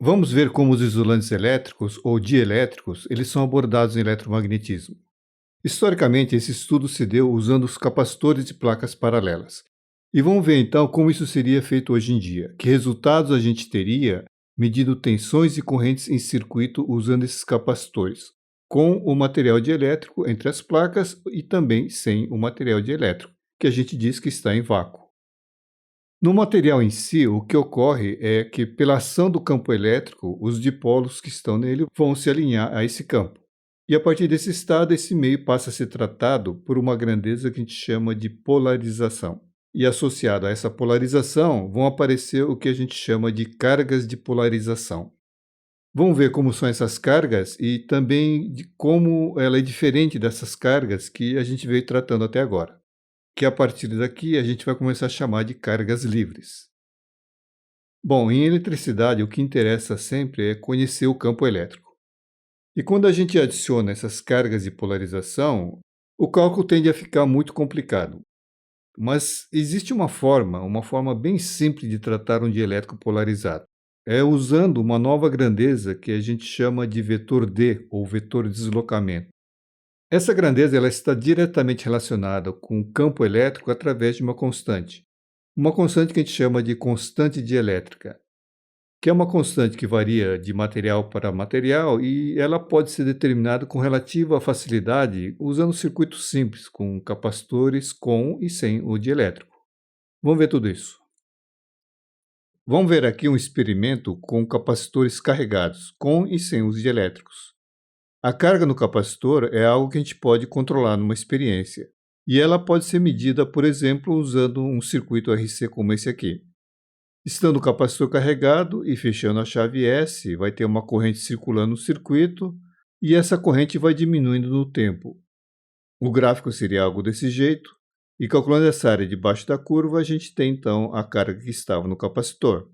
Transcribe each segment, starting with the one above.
Vamos ver como os isolantes elétricos ou dielétricos eles são abordados em eletromagnetismo. Historicamente, esse estudo se deu usando os capacitores de placas paralelas. E vamos ver então como isso seria feito hoje em dia. Que resultados a gente teria medindo tensões e correntes em circuito usando esses capacitores, com o material dielétrico entre as placas e também sem o material dielétrico, que a gente diz que está em vácuo. No material em si, o que ocorre é que, pela ação do campo elétrico, os dipolos que estão nele vão se alinhar a esse campo. E a partir desse estado, esse meio passa a ser tratado por uma grandeza que a gente chama de polarização. E associado a essa polarização, vão aparecer o que a gente chama de cargas de polarização. Vamos ver como são essas cargas e também de como ela é diferente dessas cargas que a gente veio tratando até agora, que a partir daqui a gente vai começar a chamar de cargas livres. Bom, em eletricidade o que interessa sempre é conhecer o campo elétrico. E quando a gente adiciona essas cargas de polarização, o cálculo tende a ficar muito complicado. Mas existe uma forma bem simples de tratar um dielétrico polarizado. É usando uma nova grandeza que a gente chama de vetor D, ou vetor de deslocamento. Essa grandeza ela está diretamente relacionada com o campo elétrico através de uma constante. Uma constante que a gente chama de constante dielétrica, que é uma constante que varia de material para material e ela pode ser determinada com relativa facilidade usando circuitos simples, com capacitores com e sem o dielétrico. Vamos ver tudo isso. Vamos ver aqui um experimento com capacitores carregados, com e sem os dielétricos. A carga no capacitor é algo que a gente pode controlar numa experiência, e ela pode ser medida, por exemplo, usando um circuito RC como esse aqui. Estando o capacitor carregado e fechando a chave S, vai ter uma corrente circulando no circuito, e essa corrente vai diminuindo no tempo. O gráfico seria algo desse jeito, e calculando essa área debaixo da curva, a gente tem então a carga que estava no capacitor.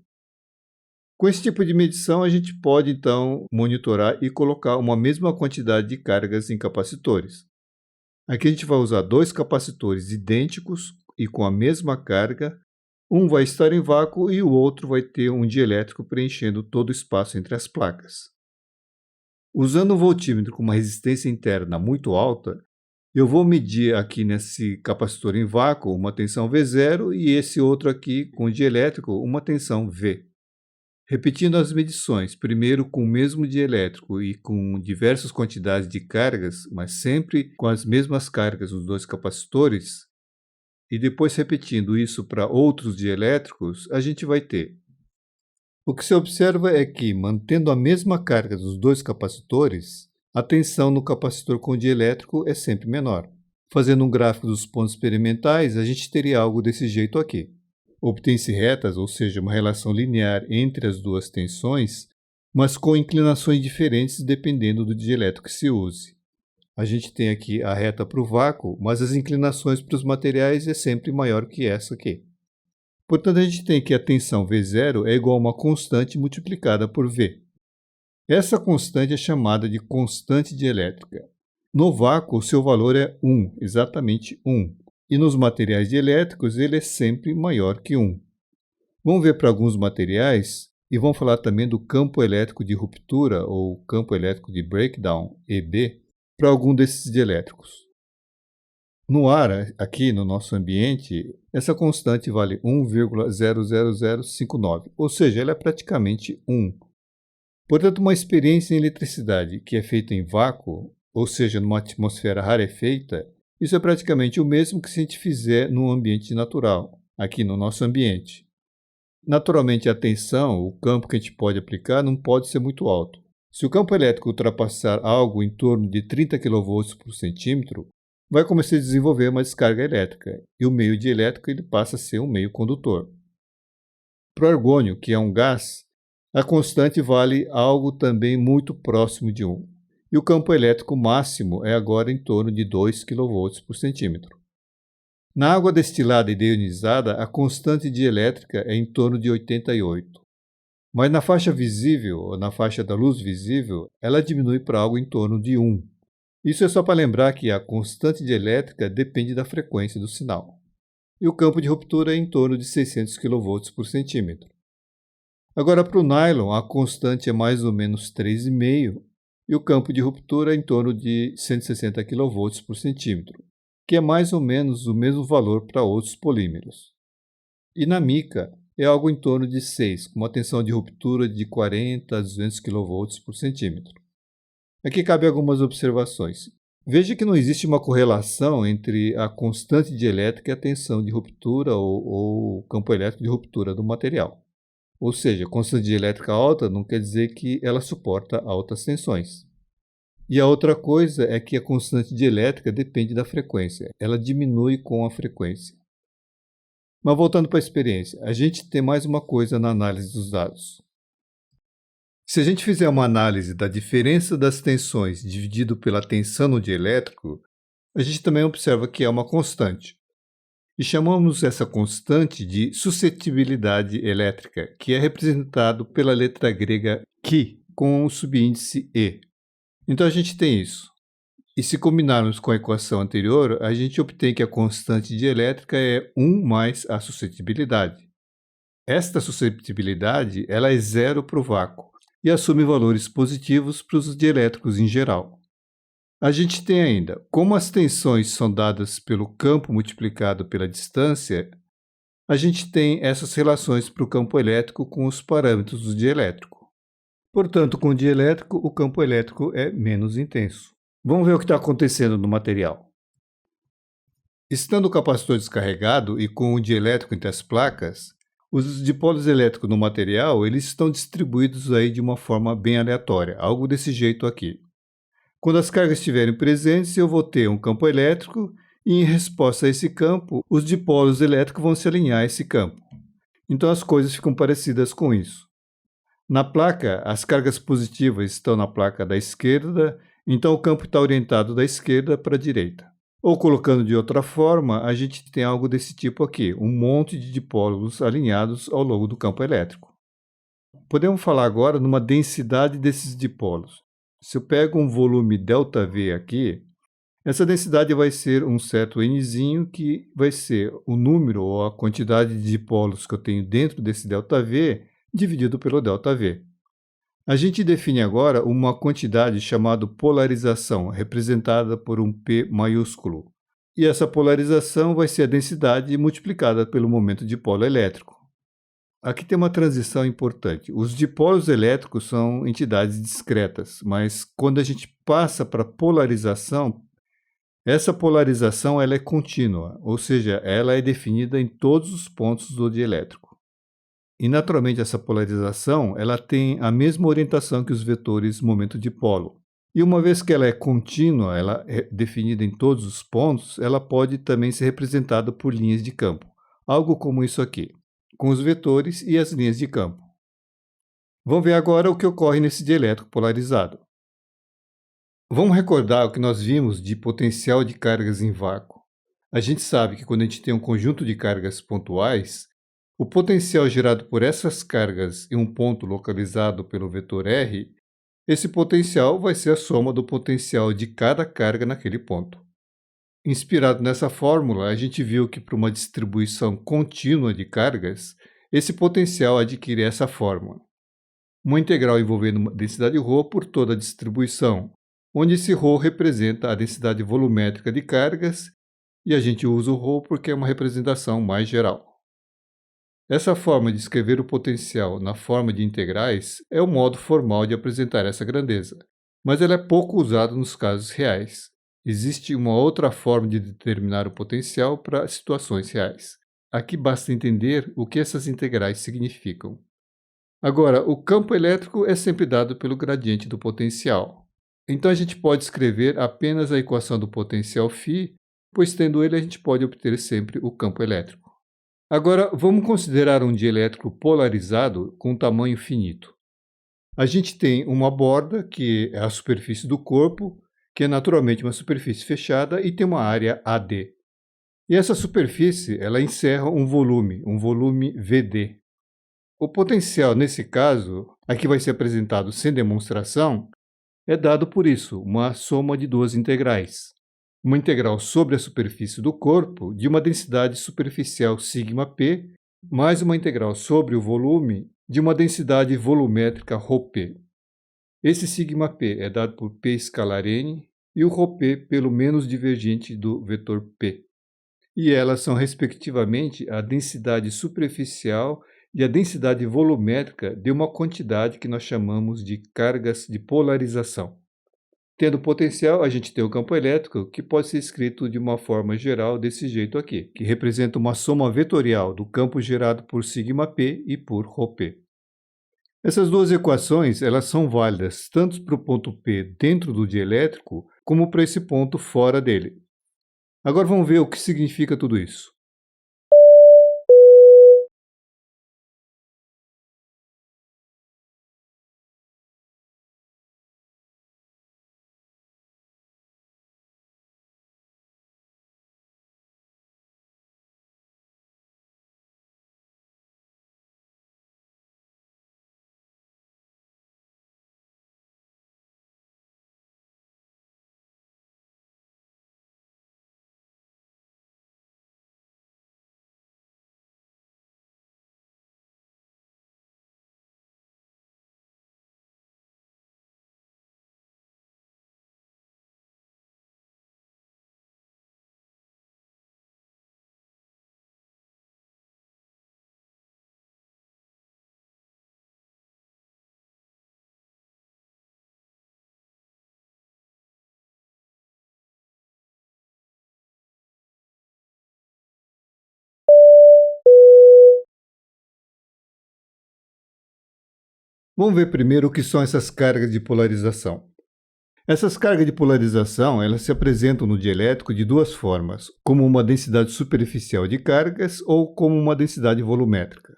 Com esse tipo de medição, a gente pode, então, monitorar e colocar uma mesma quantidade de cargas em capacitores. Aqui a gente vai usar dois capacitores idênticos e com a mesma carga. Um vai estar em vácuo e o outro vai ter um dielétrico preenchendo todo o espaço entre as placas. Usando um voltímetro com uma resistência interna muito alta, eu vou medir aqui nesse capacitor em vácuo uma tensão V0 e esse outro aqui com dielétrico uma tensão V. Repetindo as medições, primeiro com o mesmo dielétrico e com diversas quantidades de cargas, mas sempre com as mesmas cargas nos dois capacitores, e depois repetindo isso para outros dielétricos, a gente vai ter. O que se observa é que, mantendo a mesma carga dos dois capacitores, a tensão no capacitor com dielétrico é sempre menor. Fazendo um gráfico dos pontos experimentais, a gente teria algo desse jeito aqui. Obtém-se retas, ou seja, uma relação linear entre as duas tensões, mas com inclinações diferentes dependendo do dielétrico que se use. A gente tem aqui a reta para o vácuo, mas as inclinações para os materiais é sempre maior que essa aqui. Portanto, a gente tem que a tensão V0 é igual a uma constante multiplicada por V. Essa constante é chamada de constante dielétrica. No vácuo, o seu valor é 1, exatamente 1. E nos materiais dielétricos ele é sempre maior que 1. Vamos ver para alguns materiais e vamos falar também do campo elétrico de ruptura ou campo elétrico de breakdown, EB, para algum desses dielétricos. No ar, aqui no nosso ambiente, essa constante vale 1,00059, ou seja, ela é praticamente 1. Portanto, uma experiência em eletricidade que é feita em vácuo, ou seja, numa atmosfera rarefeita, isso é praticamente o mesmo que se a gente fizer no ambiente natural, aqui no nosso ambiente. Naturalmente, a tensão, o campo que a gente pode aplicar, não pode ser muito alto. Se o campo elétrico ultrapassar algo em torno de 30 kV por centímetro, vai começar a desenvolver uma descarga elétrica, e o meio dielétrico ele passa a ser um meio condutor. Para o argônio, que é um gás, a constante vale algo também muito próximo de 1. E o campo elétrico máximo é agora em torno de 2 kV por centímetro. Na água destilada e deionizada, a constante dielétrica é em torno de 88. Mas na faixa visível, ou na faixa da luz visível, ela diminui para algo em torno de 1. Isso é só para lembrar que a constante dielétrica depende da frequência do sinal. E o campo de ruptura é em torno de 600 kV por centímetro. Agora, para o nylon, a constante é mais ou menos 3,5 e o campo de ruptura é em torno de 160 kV por centímetro, que é mais ou menos o mesmo valor para outros polímeros. E na mica, é algo em torno de 6, com uma tensão de ruptura de 40 a 200 kV por centímetro. Aqui cabe algumas observações. Veja que não existe uma correlação entre a constante dielétrica e a tensão de ruptura ou campo elétrico de ruptura do material. Ou seja, constante dielétrica alta não quer dizer que ela suporta altas tensões. E a outra coisa é que a constante dielétrica depende da frequência, ela diminui com a frequência. Mas voltando para a experiência, a gente tem mais uma coisa na análise dos dados. Se a gente fizer uma análise da diferença das tensões dividido pela tensão no dielétrico, a gente também observa que é uma constante. E chamamos essa constante de suscetibilidade elétrica, que é representado pela letra grega Chi, com o subíndice E. Então a gente tem isso. E se combinarmos com a equação anterior, a gente obtém que a constante dielétrica é 1 mais a suscetibilidade. Esta suscetibilidade ela é zero para o vácuo e assume valores positivos para os dielétricos em geral. A gente tem ainda, como as tensões são dadas pelo campo multiplicado pela distância, a gente tem essas relações para o campo elétrico com os parâmetros do dielétrico. Portanto, com o dielétrico, o campo elétrico é menos intenso. Vamos ver o que está acontecendo no material. Estando o capacitor descarregado e com o dielétrico entre as placas, os dipólos elétricos no material eles estão distribuídos aí de uma forma bem aleatória, algo desse jeito aqui. Quando as cargas estiverem presentes, eu vou ter um campo elétrico e, em resposta a esse campo, os dipólos elétricos vão se alinhar a esse campo. Então, as coisas ficam parecidas com isso. Na placa, as cargas positivas estão na placa da esquerda, então o campo está orientado da esquerda para a direita. Ou, colocando de outra forma, a gente tem algo desse tipo aqui, um monte de dipólos alinhados ao longo do campo elétrico. Podemos falar agora numa densidade desses dipólos. Se eu pego um volume ΔV aqui, essa densidade vai ser um certo Nzinho, que vai ser o número ou a quantidade de dipolos que eu tenho dentro desse ΔV dividido pelo ΔV. A gente define agora uma quantidade chamada polarização, representada por um P maiúsculo. E essa polarização vai ser a densidade multiplicada pelo momento dipolo elétrico. Aqui tem uma transição importante. Os dipolos elétricos são entidades discretas, mas quando a gente passa para polarização, essa polarização ela é contínua, ou seja, ela é definida em todos os pontos do dielétrico. E naturalmente essa polarização ela tem a mesma orientação que os vetores momento dipolo. E uma vez que ela é contínua, ela é definida em todos os pontos, ela pode também ser representada por linhas de campo, algo como isso aqui, com os vetores e as linhas de campo. Vamos ver agora o que ocorre nesse dielétrico polarizado. Vamos recordar o que nós vimos de potencial de cargas em vácuo. A gente sabe que quando a gente tem um conjunto de cargas pontuais, o potencial gerado por essas cargas em um ponto localizado pelo vetor R, esse potencial vai ser a soma do potencial de cada carga naquele ponto. Inspirado nessa fórmula, a gente viu que para uma distribuição contínua de cargas, esse potencial adquire essa fórmula. Uma integral envolvendo uma densidade ρ por toda a distribuição, onde esse ρ representa a densidade volumétrica de cargas e a gente usa o ρ porque é uma representação mais geral. Essa forma de escrever o potencial na forma de integrais é o modo formal de apresentar essa grandeza, mas ela é pouco usada nos casos reais. Existe uma outra forma de determinar o potencial para situações reais. Aqui basta entender o que essas integrais significam. Agora, o campo elétrico é sempre dado pelo gradiente do potencial. Então a gente pode escrever apenas a equação do potencial φ, pois tendo ele a gente pode obter sempre o campo elétrico. Agora, vamos considerar um dielétrico polarizado com tamanho finito. A gente tem uma borda, que é a superfície do corpo, que é naturalmente uma superfície fechada e tem uma área AD. E essa superfície ela encerra um volume VD. O potencial, nesse caso, aqui vai ser apresentado sem demonstração, é dado por isso, uma soma de duas integrais. Uma integral sobre a superfície do corpo de uma densidade superficial σp, mais uma integral sobre o volume de uma densidade volumétrica ρP. Esse σp é dado por P escalar n e o ρP pelo menos divergente do vetor P. E elas são, respectivamente, a densidade superficial e a densidade volumétrica de uma quantidade que nós chamamos de cargas de polarização. Tendo potencial, a gente tem o campo elétrico, que pode ser escrito de uma forma geral desse jeito aqui, que representa uma soma vetorial do campo gerado por σp e por ρp. Essas duas equações, elas são válidas tanto para o ponto P dentro do dielétrico, como para esse ponto fora dele. Agora vamos ver o que significa tudo isso. Vamos ver primeiro o que são essas cargas de polarização. Essas cargas de polarização, elas se apresentam no dielétrico de duas formas, como uma densidade superficial de cargas ou como uma densidade volumétrica.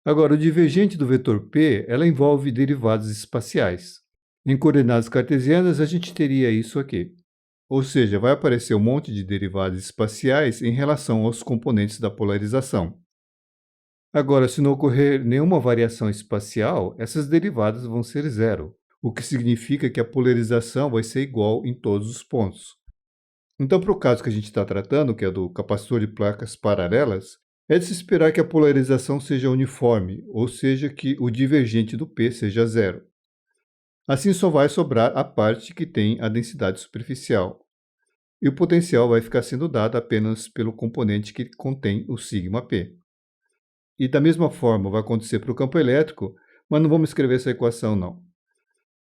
Agora, o divergente do vetor P, ela envolve derivadas espaciais. Em coordenadas cartesianas, a gente teria isso aqui. Ou seja, vai aparecer um monte de derivadas espaciais em relação aos componentes da polarização. Agora, se não ocorrer nenhuma variação espacial, essas derivadas vão ser zero, o que significa que a polarização vai ser igual em todos os pontos. Então, para o caso que a gente está tratando, que é do capacitor de placas paralelas, é de se esperar que a polarização seja uniforme, ou seja, que o divergente do P seja zero. Assim, só vai sobrar a parte que tem a densidade superficial. E o potencial vai ficar sendo dado apenas pelo componente que contém o σp. E da mesma forma vai acontecer para o campo elétrico, mas não vamos escrever essa equação não.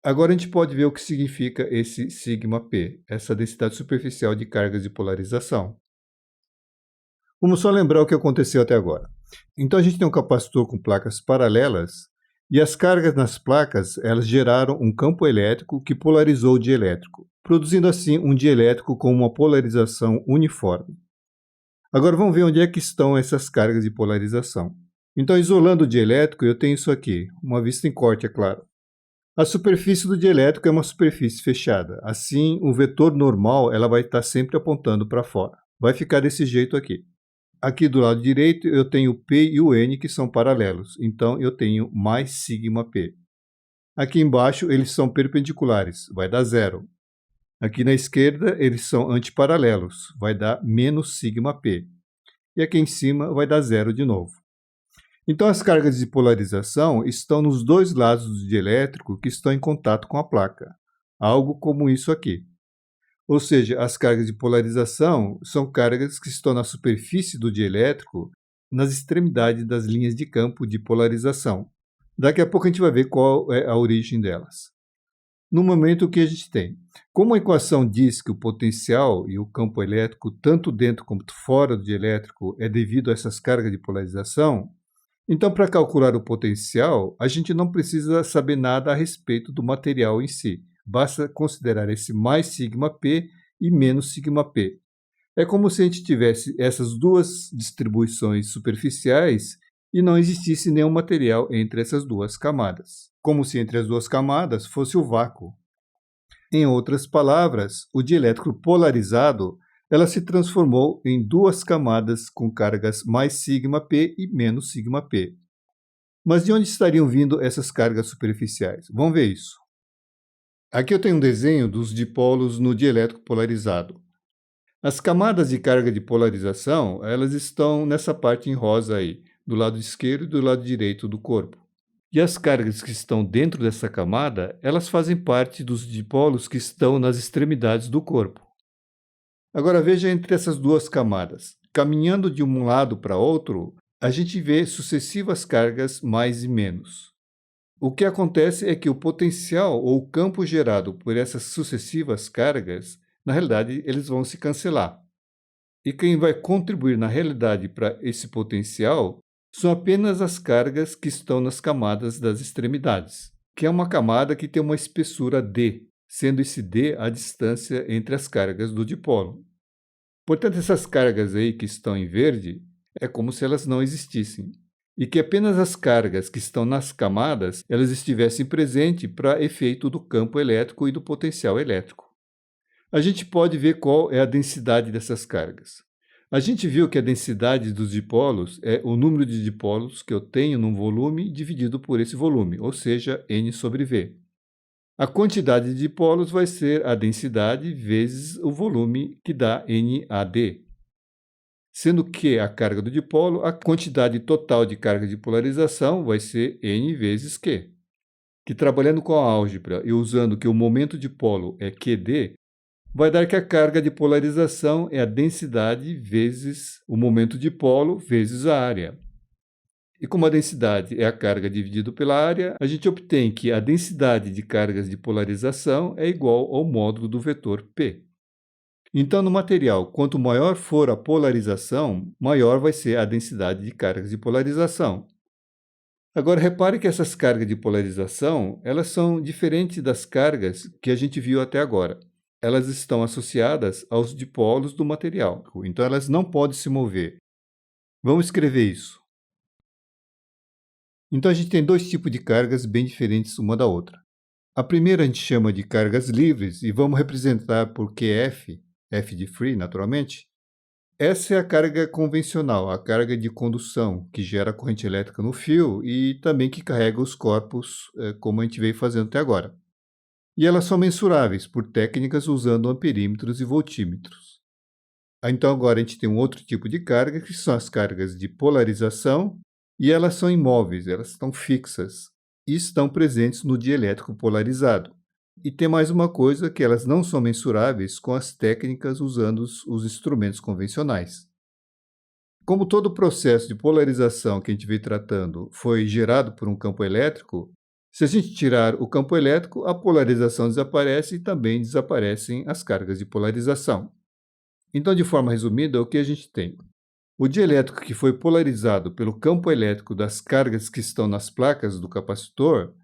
Agora a gente pode ver o que significa esse σp, essa densidade superficial de cargas de polarização. Vamos só lembrar o que aconteceu até agora. Então a gente tem um capacitor com placas paralelas, e as cargas nas placas, elas geraram um campo elétrico que polarizou o dielétrico, produzindo assim um dielétrico com uma polarização uniforme. Agora vamos ver onde é que estão essas cargas de polarização. Então, isolando o dielétrico, eu tenho isso aqui, uma vista em corte, é claro. A superfície do dielétrico é uma superfície fechada. Assim, o vetor normal ela vai estar sempre apontando para fora. Vai ficar desse jeito aqui. Aqui do lado direito, eu tenho o P e o N que são paralelos. Então, eu tenho mais σp. Aqui embaixo, eles são perpendiculares. Vai dar zero. Aqui na esquerda, eles são antiparalelos. Vai dar menos σp. E aqui em cima, vai dar zero de novo. Então, as cargas de polarização estão nos dois lados do dielétrico que estão em contato com a placa. Algo como isso aqui. Ou seja, as cargas de polarização são cargas que estão na superfície do dielétrico, nas extremidades das linhas de campo de polarização. Daqui a pouco a gente vai ver qual é a origem delas. No momento, o que a gente tem? Como a equação diz que o potencial e o campo elétrico, tanto dentro como fora do dielétrico, é devido a essas cargas de polarização, então, para calcular o potencial, a gente não precisa saber nada a respeito do material em si. Basta considerar esse mais σp e menos σp. É como se a gente tivesse essas duas distribuições superficiais e não existisse nenhum material entre essas duas camadas. Como se entre as duas camadas fosse o vácuo. Em outras palavras, o dielétrico polarizado ela se transformou em duas camadas com cargas mais σp e menos σp. Mas de onde estariam vindo essas cargas superficiais? Vamos ver isso. Aqui eu tenho um desenho dos dipolos no dielétrico polarizado. As camadas de carga de polarização, elas estão nessa parte em rosa aí, do lado esquerdo e do lado direito do corpo. E as cargas que estão dentro dessa camada, elas fazem parte dos dipolos que estão nas extremidades do corpo. Agora veja entre essas duas camadas. Caminhando de um lado para outro, a gente vê sucessivas cargas mais e menos. O que acontece é que o potencial ou o campo gerado por essas sucessivas cargas, na realidade, eles vão se cancelar. E quem vai contribuir na realidade para esse potencial são apenas as cargas que estão nas camadas das extremidades, que é uma camada que tem uma espessura d, sendo esse d a distância entre as cargas do dipolo. Portanto, essas cargas aí que estão em verde é como se elas não existissem, e que apenas as cargas que estão nas camadas elas estivessem presentes para efeito do campo elétrico e do potencial elétrico. A gente pode ver qual é a densidade dessas cargas. A gente viu que a densidade dos dipolos é o número de dipolos que eu tenho num volume dividido por esse volume, ou seja, N sobre V. A quantidade de dipolos vai ser a densidade vezes o volume, que dá NAD. Sendo que a carga do dipolo, a quantidade total de carga de polarização vai ser N vezes Q. Que trabalhando com a álgebra e usando que o momento dipolo é QD, vai dar que a carga de polarização é a densidade vezes o momento dipolo vezes a área. E como a densidade é a carga dividido pela área, a gente obtém que a densidade de cargas de polarização é igual ao módulo do vetor P. Então, no material, quanto maior for a polarização, maior vai ser a densidade de cargas de polarização. Agora, repare que essas cargas de polarização, elas são diferentes das cargas que a gente viu até agora. Elas estão associadas aos dipolos do material, então elas não podem se mover. Vamos escrever isso. Então, a gente tem dois tipos de cargas bem diferentes uma da outra. A primeira a gente chama de cargas livres e vamos representar por QF, F de free, naturalmente. Essa é a carga convencional, a carga de condução, que gera corrente elétrica no fio e também que carrega os corpos, como a gente veio fazendo até agora. E elas são mensuráveis por técnicas usando amperímetros e voltímetros. Então agora a gente tem um outro tipo de carga, que são as cargas de polarização, e elas são imóveis, elas estão fixas e estão presentes no dielétrico polarizado. E tem mais uma coisa, que elas não são mensuráveis com as técnicas usando os instrumentos convencionais. Como todo o processo de polarização que a gente veio tratando foi gerado por um campo elétrico, se a gente tirar o campo elétrico, a polarização desaparece e também desaparecem as cargas de polarização. Então, de forma resumida, o que a gente tem? O dielétrico que foi polarizado pelo campo elétrico das cargas que estão nas placas do capacitor,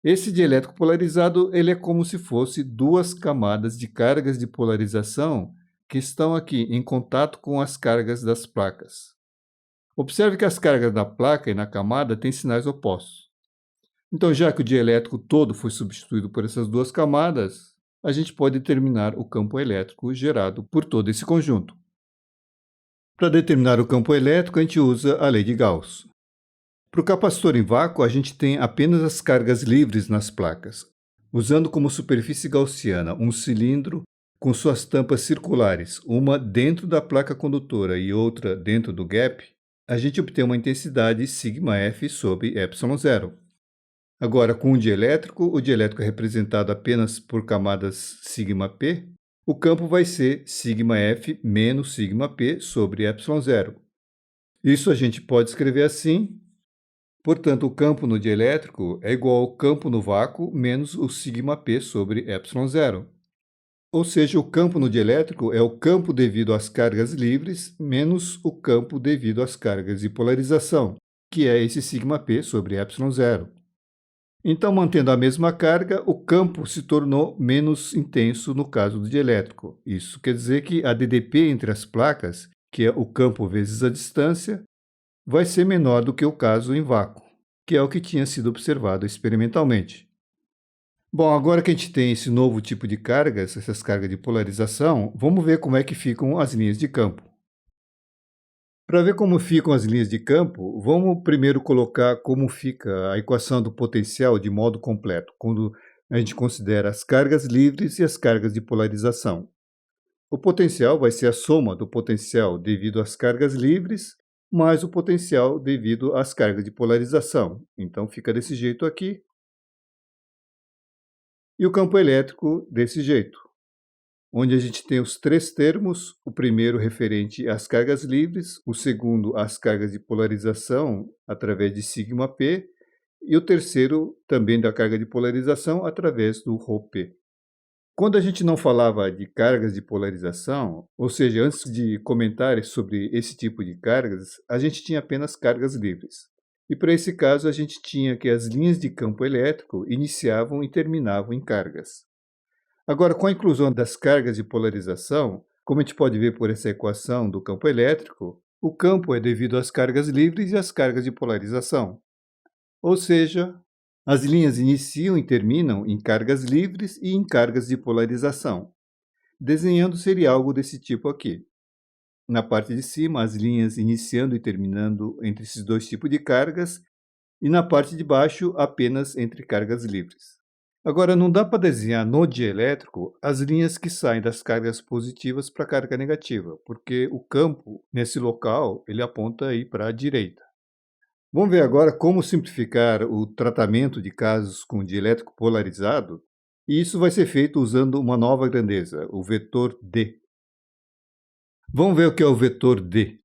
esse dielétrico polarizado ele é como se fosse duas camadas de cargas de polarização que estão aqui em contato com as cargas das placas. Observe que as cargas da placa e na camada têm sinais opostos. Então, já que o dielétrico todo foi substituído por essas duas camadas, a gente pode determinar o campo elétrico gerado por todo esse conjunto. Para determinar o campo elétrico, a gente usa a lei de Gauss. Para o capacitor em vácuo, a gente tem apenas as cargas livres nas placas. Usando como superfície gaussiana um cilindro com suas tampas circulares, uma dentro da placa condutora e outra dentro do gap, a gente obtém uma intensidade σF sobre ε0. Agora, com o dielétrico é representado apenas por camadas σp, o campo vai ser σF menos σp sobre ε0. Isso a gente pode escrever assim. Portanto, o campo no dielétrico é igual ao campo no vácuo menos o σp sobre ε0. Ou seja, o campo no dielétrico é o campo devido às cargas livres menos o campo devido às cargas de polarização, que é esse σp sobre ε0. Então, mantendo a mesma carga, o campo se tornou menos intenso no caso do dielétrico. Isso quer dizer que a DDP entre as placas, que é o campo vezes a distância, vai ser menor do que o caso em vácuo, que é o que tinha sido observado experimentalmente. Bom, agora que a gente tem esse novo tipo de cargas, essas cargas de polarização, vamos ver como é que ficam as linhas de campo. Para ver como ficam as linhas de campo, vamos primeiro colocar como fica a equação do potencial de modo completo, quando a gente considera as cargas livres e as cargas de polarização. O potencial vai ser a soma do potencial devido às cargas livres mais o potencial devido às cargas de polarização. Então fica desse jeito aqui. E o campo elétrico desse jeito, onde a gente tem os três termos, o primeiro referente às cargas livres, o segundo às cargas de polarização através de σp, e o terceiro também da carga de polarização através do ρp. Quando a gente não falava de cargas de polarização, ou seja, antes de comentar sobre esse tipo de cargas, a gente tinha apenas cargas livres. E para esse caso, a gente tinha que as linhas de campo elétrico iniciavam e terminavam em cargas. Agora, com a inclusão das cargas de polarização, como a gente pode ver por essa equação do campo elétrico, o campo é devido às cargas livres e às cargas de polarização. Ou seja, as linhas iniciam e terminam em cargas livres e em cargas de polarização. Desenhando seria algo desse tipo aqui. Na parte de cima, as linhas iniciando e terminando entre esses dois tipos de cargas, e na parte de baixo, apenas entre cargas livres. Agora, não dá para desenhar no dielétrico as linhas que saem das cargas positivas para a carga negativa, porque o campo, nesse local, ele aponta aí para a direita. Vamos ver agora como simplificar o tratamento de casos com dielétrico polarizado, e isso vai ser feito usando uma nova grandeza, o vetor D. Vamos ver o que é o vetor D.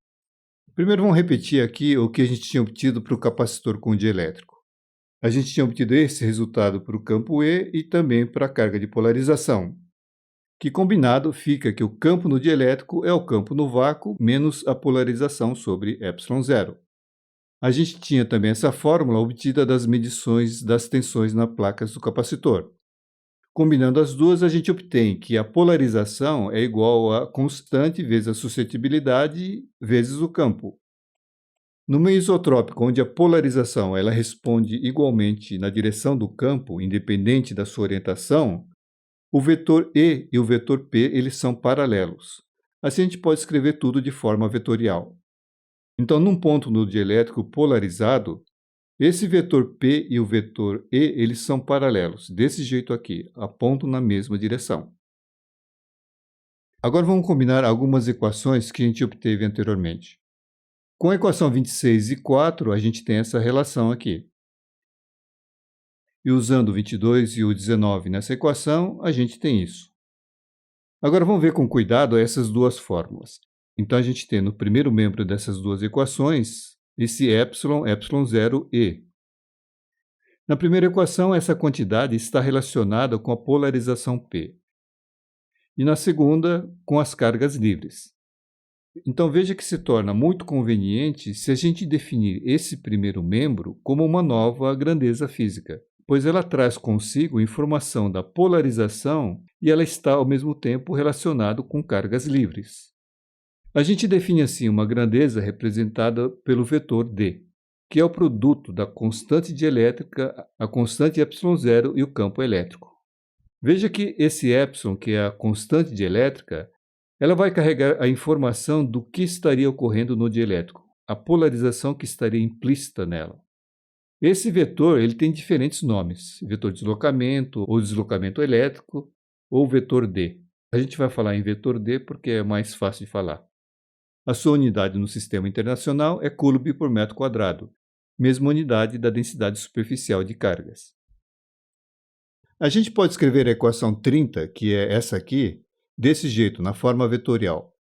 Primeiro vamos repetir aqui o que a gente tinha obtido para o capacitor com dielétrico. A gente tinha obtido esse resultado para o campo E e também para a carga de polarização, que combinado fica que o campo no dielétrico é o campo no vácuo menos a polarização sobre ε0. A gente tinha também essa fórmula obtida das medições das tensões na placas do capacitor. Combinando as duas, a gente obtém que a polarização é igual a constante vezes a suscetibilidade vezes o campo. No meio isotrópico, onde a polarização ela responde igualmente na direção do campo, independente da sua orientação, o vetor E e o vetor P eles são paralelos. Assim a gente pode escrever tudo de forma vetorial. Então, num ponto no dielétrico polarizado, esse vetor P e o vetor E eles são paralelos, desse jeito aqui, apontam na mesma direção. Agora vamos combinar algumas equações que a gente obteve anteriormente. Com a equação 26 e 4, a gente tem essa relação aqui. E usando o 22 e o 19 nessa equação, a gente tem isso. Agora vamos ver com cuidado essas duas fórmulas. Então a gente tem no primeiro membro dessas duas equações esse ε0e. Na primeira equação, essa quantidade está relacionada com a polarização P. E na segunda, com as cargas livres. Então veja que se torna muito conveniente se a gente definir esse primeiro membro como uma nova grandeza física, pois ela traz consigo informação da polarização e ela está ao mesmo tempo relacionada com cargas livres. A gente define assim uma grandeza representada pelo vetor D, que é o produto da constante dielétrica, a constante ε0 e o campo elétrico. Veja que esse ε, que é a constante dielétrica, ela vai carregar a informação do que estaria ocorrendo no dielétrico, a polarização que estaria implícita nela. Esse vetor ele tem diferentes nomes, vetor de deslocamento, ou deslocamento elétrico, ou vetor D. A gente vai falar em vetor D porque é mais fácil de falar. A sua unidade no sistema internacional é coulomb por metro quadrado, mesma unidade da densidade superficial de cargas. A gente pode escrever a equação 30, que é essa aqui, desse jeito, na forma vetorial.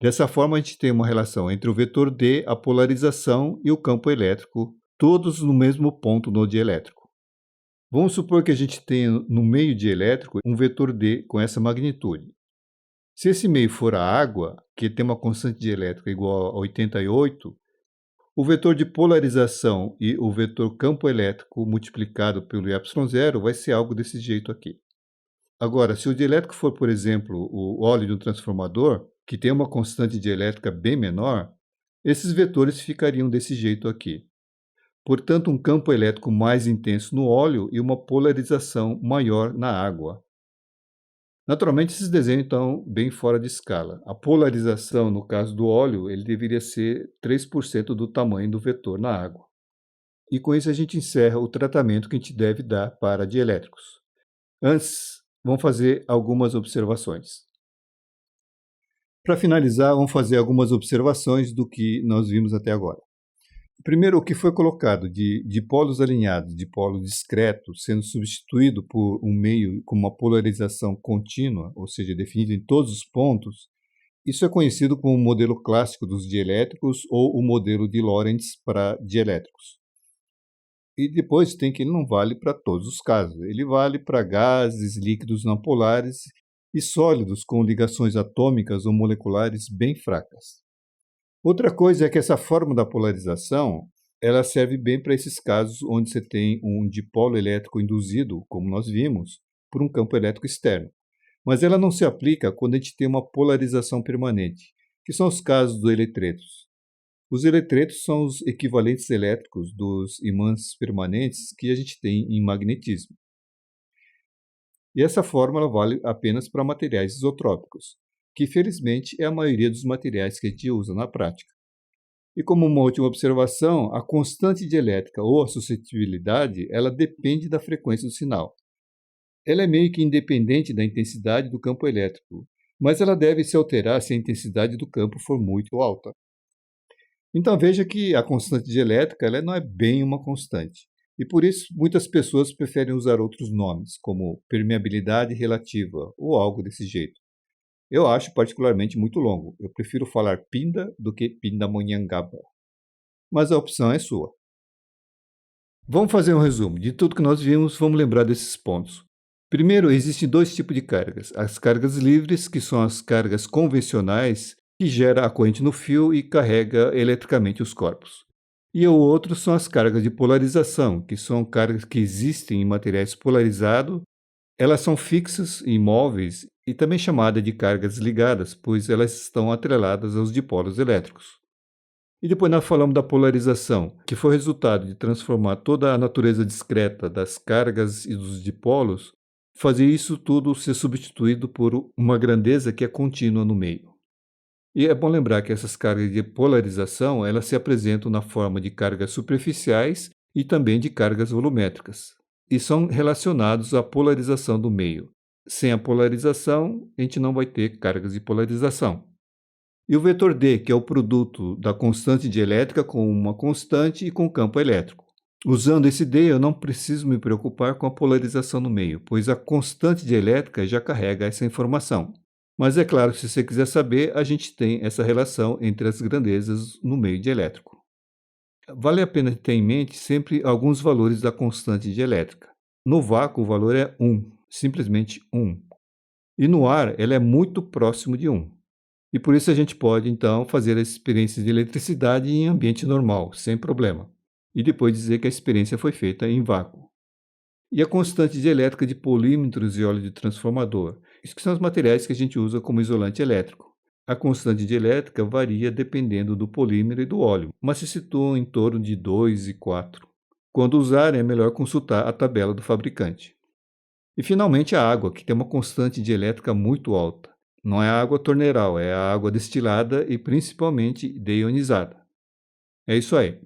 Dessa forma, a gente tem uma relação entre o vetor D, a polarização e o campo elétrico, todos no mesmo ponto no dielétrico. Vamos supor que a gente tenha no meio dielétrico um vetor D com essa magnitude. Se esse meio for a água, que tem uma constante dielétrica igual a 88, o vetor de polarização e o vetor campo elétrico multiplicado pelo ε0 vai ser algo desse jeito aqui. Agora, se o dielétrico for, por exemplo, o óleo de um transformador, que tem uma constante dielétrica bem menor, esses vetores ficariam desse jeito aqui. Portanto, um campo elétrico mais intenso no óleo e uma polarização maior na água. Naturalmente, esses desenhos estão bem fora de escala. A polarização, no caso do óleo, ele deveria ser 3% do tamanho do vetor na água. E com isso a gente encerra o tratamento que a gente deve dar para dielétricos. Antes, vamos fazer algumas observações. Para finalizar, vamos fazer algumas observações do que nós vimos até agora. Primeiro, o que foi colocado de dipolos alinhados, dipolo discreto, sendo substituído por um meio com uma polarização contínua, ou seja, definido em todos os pontos, isso é conhecido como o modelo clássico dos dielétricos ou o modelo de Lorentz para dielétricos. E depois tem que ele não vale para todos os casos. Ele vale para gases, líquidos não polares e sólidos com ligações atômicas ou moleculares bem fracas. Outra coisa é que essa forma da polarização, ela serve bem para esses casos onde você tem um dipolo elétrico induzido, como nós vimos, por um campo elétrico externo. Mas ela não se aplica quando a gente tem uma polarização permanente, que são os casos dos eletretos. Os eletretos são os equivalentes elétricos dos ímãs permanentes que a gente tem em magnetismo. E essa fórmula vale apenas para materiais isotrópicos, que felizmente é a maioria dos materiais que a gente usa na prática. E como uma última observação, a constante dielétrica ou a suscetibilidade, ela depende da frequência do sinal. Ela é meio que independente da intensidade do campo elétrico, mas ela deve se alterar se a intensidade do campo for muito alta. Então veja que a constante dielétrica ela não é bem uma constante, e por isso muitas pessoas preferem usar outros nomes, como permeabilidade relativa ou algo desse jeito. Eu acho particularmente muito longo, eu prefiro falar pinda do que pindamonhangaba, mas a opção é sua. Vamos fazer um resumo. De tudo que nós vimos, vamos lembrar desses pontos. Primeiro, existem dois tipos de cargas. As cargas livres, que são as cargas convencionais, que gera a corrente no fio e carrega eletricamente os corpos. E o outro são as cargas de polarização, que são cargas que existem em materiais polarizados. Elas são fixas e imóveis e também chamadas de cargas ligadas, pois elas estão atreladas aos dipolos elétricos. E depois nós falamos da polarização, que foi o resultado de transformar toda a natureza discreta das cargas e dos dipolos, fazer isso tudo ser substituído por uma grandeza que é contínua no meio. E é bom lembrar que essas cargas de polarização, elas se apresentam na forma de cargas superficiais e também de cargas volumétricas, e são relacionados à polarização do meio. Sem a polarização, a gente não vai ter cargas de polarização. E o vetor D, que é o produto da constante dielétrica com uma constante e com campo elétrico. Usando esse D, eu não preciso me preocupar com a polarização no meio, pois a constante dielétrica já carrega essa informação. Mas é claro que se você quiser saber, a gente tem essa relação entre as grandezas no meio dielétrico. Vale a pena ter em mente sempre alguns valores da constante dielétrica. No vácuo, o valor é 1, simplesmente 1. E no ar, ela é muito próximo de 1. E por isso a gente pode, então, fazer a experiência de eletricidade em ambiente normal, sem problema. E depois dizer que a experiência foi feita em vácuo. E a constante dielétrica de polímetros e óleo de transformador. Isso que são os materiais que a gente usa como isolante elétrico. A constante dielétrica varia dependendo do polímero e do óleo, mas se situa em torno de 2 e 4. Quando usarem, é melhor consultar a tabela do fabricante. E finalmente a água, que tem uma constante dielétrica muito alta. Não é a água torneiral, é a água destilada e principalmente deionizada. É isso aí.